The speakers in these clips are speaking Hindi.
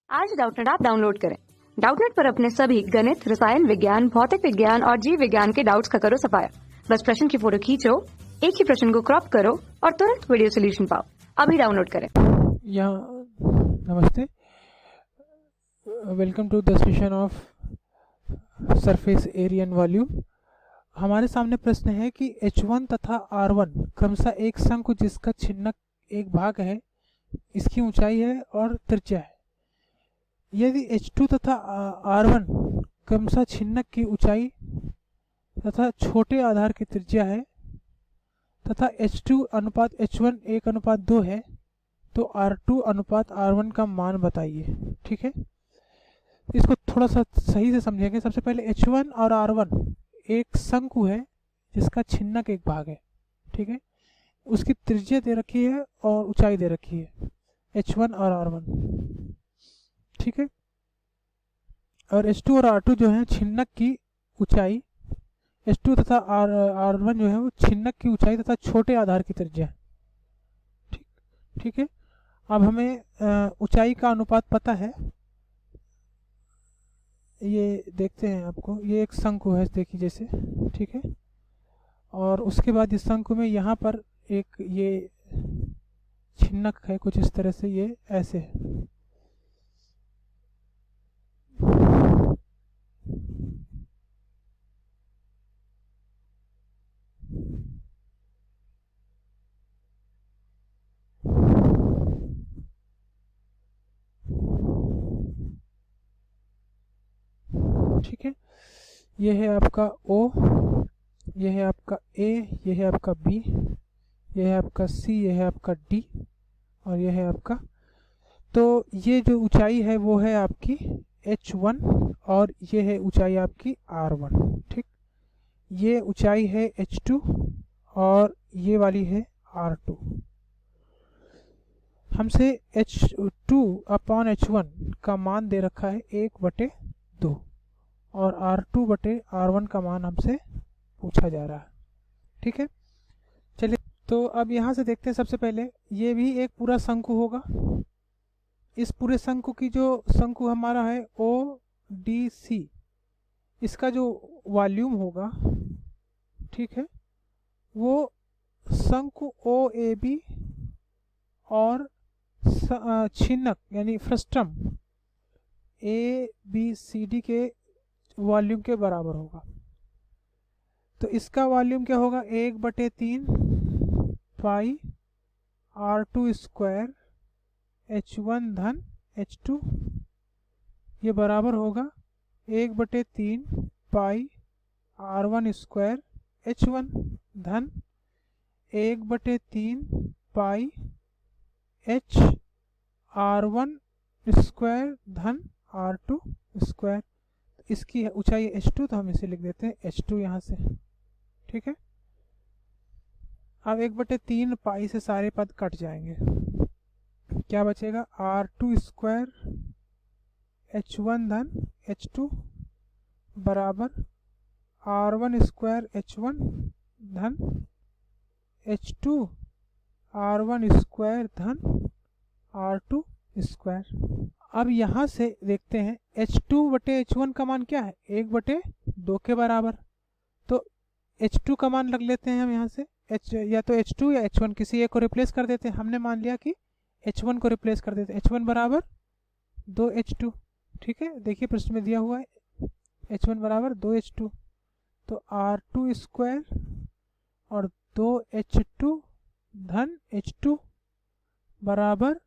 आज डाउटनेट ऐप डाउनलोड करें। डाउटनेट पर अपने सभी गणित, रसायन विज्ञान, भौतिक विज्ञान और जीव विज्ञान के डाउट्स का करो सफाया। बस प्रश्न की फोटो खींचो, एक ही प्रश्न को क्रॉप करो और तुरंत वीडियो सोल्यूशन पाओ। अभी डाउनलोड करें। नमस्ते, welcome to the session of surface area and volume. हमारे सामने प्रश्न है कि H1 तथा R1 क्रमशः एक शंकु जिसका छिन्नक एक भाग है, इसकी ऊंचाई है और त्रिज्या है। यदि H2 तथा R1 क्रमशः छिन्नक की ऊंचाई तथा छोटे आधार की त्रिज्या है तथा H2 अनुपात H1 1:2 है, तो R2 अनुपात R1 का मान बताइए। ठीक है, इसको थोड़ा सा सही से समझेंगे। सबसे पहले H1 और R1 एक शंकु है जिसका छिन्नक एक भाग है। ठीक है, उसकी त्रिज्या दे रखी है और ऊंचाई दे रखी है, H1 और R1। ठीक है, और H2 और R2 जो है छिन्नक की ऊंचाई, H2 तथा R1 जो है वो छिन्नक की ऊंचाई तथा छोटे आधार की त्रिज्या। ठीक है, अब हमें ऊंचाई का अनुपात पता है। ये देखते हैं आपको, ये एक शंकु है देखिए जैसे। ठीक है, और उसके बाद इस शंकु में यहाँ पर एक ये छिन्नक है कुछ इस तरह से, ये ऐसे है। ठीक है, ये है आपका O, ये है आपका A, ये है आपका B, ये है आपका C, ये है आपका D और ये है आपका। तो ये जो ऊंचाई है वो है आपकी H1 और ये है ऊंचाई आपकी R1। ठीक, ये ऊंचाई है H2 और ये वाली है R2। हमसे H2 अपॉन H1 का मान दे रखा है 1/2 और R2/R1 का मान हमसे पूछा जा रहा है। ठीक है, चलिए तो अब यहाँ से देखते हैं। सबसे पहले ये भी एक पूरा शंकु होगा। इस पूरे शंकु की जो शंकु हमारा है ODC, इसका जो वॉल्यूम होगा, ठीक है, वो शंकु OAB और छिन्नक यानी फ्रस्टम ABCD के वॉल्यूम के बराबर होगा। तो इसका वॉल्यूम क्या होगा, 1/3 पाई R2 स्क्वायर H1 धन H2, ये बराबर होगा 1/3 पाई R1 स्क्वायर H1 धन 1/3 पाई H R1 स्क्वायर धन R2 स्क्वायर। इसकी ऊंचाई H2, तो हम इसे लिख देते हैं H2 यहाँ से। ठीक है, अब 1/3 पाई से सारे पद कट जाएंगे, क्या बचेगा, R2 स्क्वायर H1 धन H2 बराबर R1 स्क्वायर H1 धन H2 R1 स्क्वायर धन R2 स्क्वायर। अब यहाँ से देखते हैं H2/H1 का मान क्या है, 1/2 के बराबर। तो H2 का मान रख लेते हैं हम यहाँ से, या तो H2 या H1 किसी एक को रिप्लेस कर देते हैं। हमने मान लिया कि H1 को रिप्लेस कर देते हैं, H1 बराबर 2H2। ठीक है, देखिए प्रश्न में दिया हुआ है H1 बराबर 2H2, तो R2 स्क्वायर और 2H2 धन H2 बराबर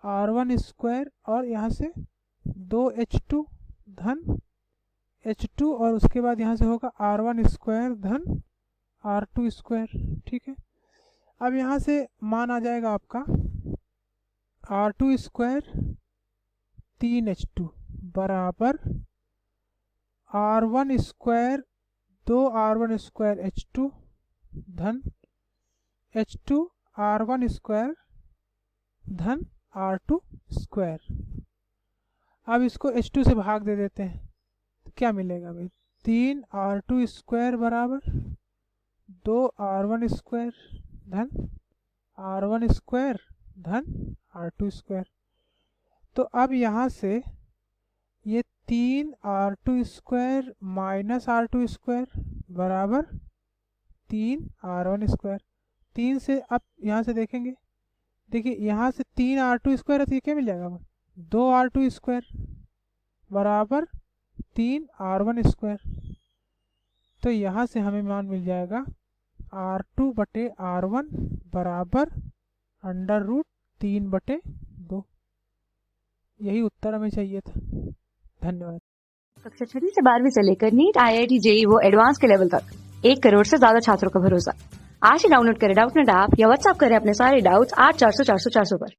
R1 स्क्वायर और यहाँ से 2H2 धन H2 और उसके बाद यहाँ से होगा R1 स्क्वायर धन R2 स्क्वायर। ठीक है, अब यहाँ से मान आ जाएगा आपका R2 स्क्वायर 3H2 बराबर R1 square 2R1 square H2 धन H2 R1 स्क्वायर धन R2 स्क्वायर। अब इसको H2 से भाग दे देते हैं, तो क्या मिलेगा भाई, 3R2 स्क्वायर बराबर 2R1 स्क्वायर धन R1 स्क्वायर धन R2 स्क्वायर। तो अब यहाँ से ये 3r² माइनस r² बराबर 3r1²। 3 से अब यहाँ से देखेंगे, देखिए यहाँ से 3r² है तो ये क्या मिल जाएगा हमें, 2r² बराबर 3r1²। तो यहाँ से हमें मान मिल जाएगा r2/r1 बराबर √3/2। यही उत्तर हमें चाहिए था। धन्यवाद। कक्षा 6वीं से 12वीं से लेकर नीट, IIT, JEE वो एडवांस के लेवल तक 1 करोड़ से ज्यादा छात्रों का भरोसा। आज ही डाउनलोड करें डाउटनेट ऐप या व्हाट्सएप करें अपने सारे डाउट्स 8400 400 400 पर।